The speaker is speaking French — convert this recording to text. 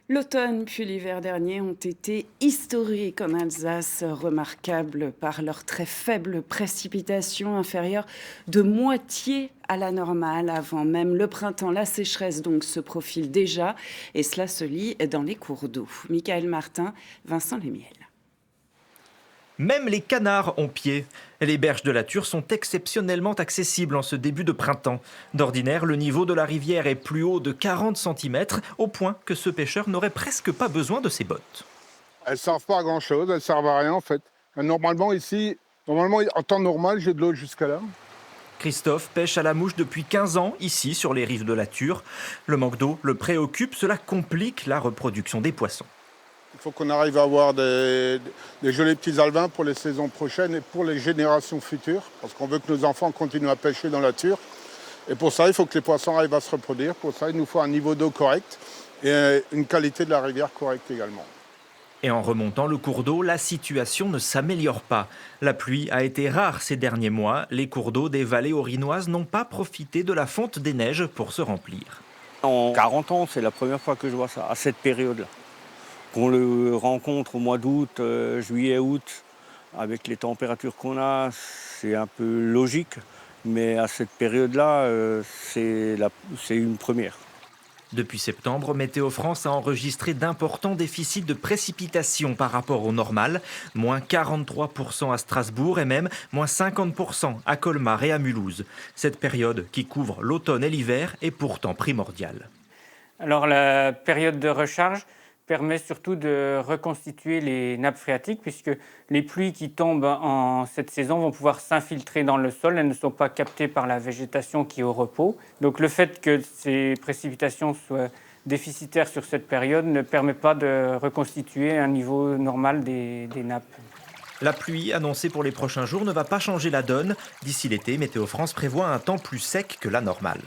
L'automne puis l'hiver dernier ont été historiques en Alsace, remarquables par leurs très faibles précipitations inférieures de moitié à la normale avant même le printemps. La sécheresse donc se profile déjà et cela se lit dans les cours d'eau. Michael Martin, Vincent Lémiel. Même les canards ont pied. Les berges de la Thur sont exceptionnellement accessibles en ce début de printemps. D'ordinaire, le niveau de la rivière est plus haut de 40 cm, au point que ce pêcheur n'aurait presque pas besoin de ses bottes. Elles ne servent pas à grand chose, elles ne servent à rien en fait. Normalement ici, en temps normal, j'ai de l'eau jusqu'à là. Christophe pêche à la mouche depuis 15 ans, ici sur les rives de la Thur. Le manque d'eau le préoccupe, cela complique la reproduction des poissons. Il faut qu'on arrive à avoir des jolis petits alevins pour les saisons prochaines et pour les générations futures, parce qu'on veut que nos enfants continuent à pêcher dans la Thur. Et pour ça, il faut que les poissons arrivent à se reproduire. Pour ça, il nous faut un niveau d'eau correct et une qualité de la rivière correcte également. Et en remontant le cours d'eau, la situation ne s'améliore pas. La pluie a été rare ces derniers mois. Les cours d'eau des vallées haut-rhinoises n'ont pas profité de la fonte des neiges pour se remplir. En 40 ans, c'est la première fois que je vois ça, à cette période-là. Qu'on le rencontre au mois d'août, juillet-août, avec les températures qu'on a, c'est un peu logique. Mais à cette période-là, c'est une première. Depuis septembre, Météo France a enregistré d'importants déficits de précipitations par rapport au normal, moins 43% à Strasbourg et même moins 50% à Colmar et à Mulhouse. Cette période qui couvre l'automne et l'hiver est pourtant primordiale. Alors la période de recharge permet surtout de reconstituer les nappes phréatiques puisque les pluies qui tombent en cette saison vont pouvoir s'infiltrer dans le sol. Elles ne sont pas captées par la végétation qui est au repos. Donc le fait que ces précipitations soient déficitaires sur cette période ne permet pas de reconstituer un niveau normal des nappes. La pluie annoncée pour les prochains jours ne va pas changer la donne. D'ici l'été, Météo France prévoit un temps plus sec que la normale.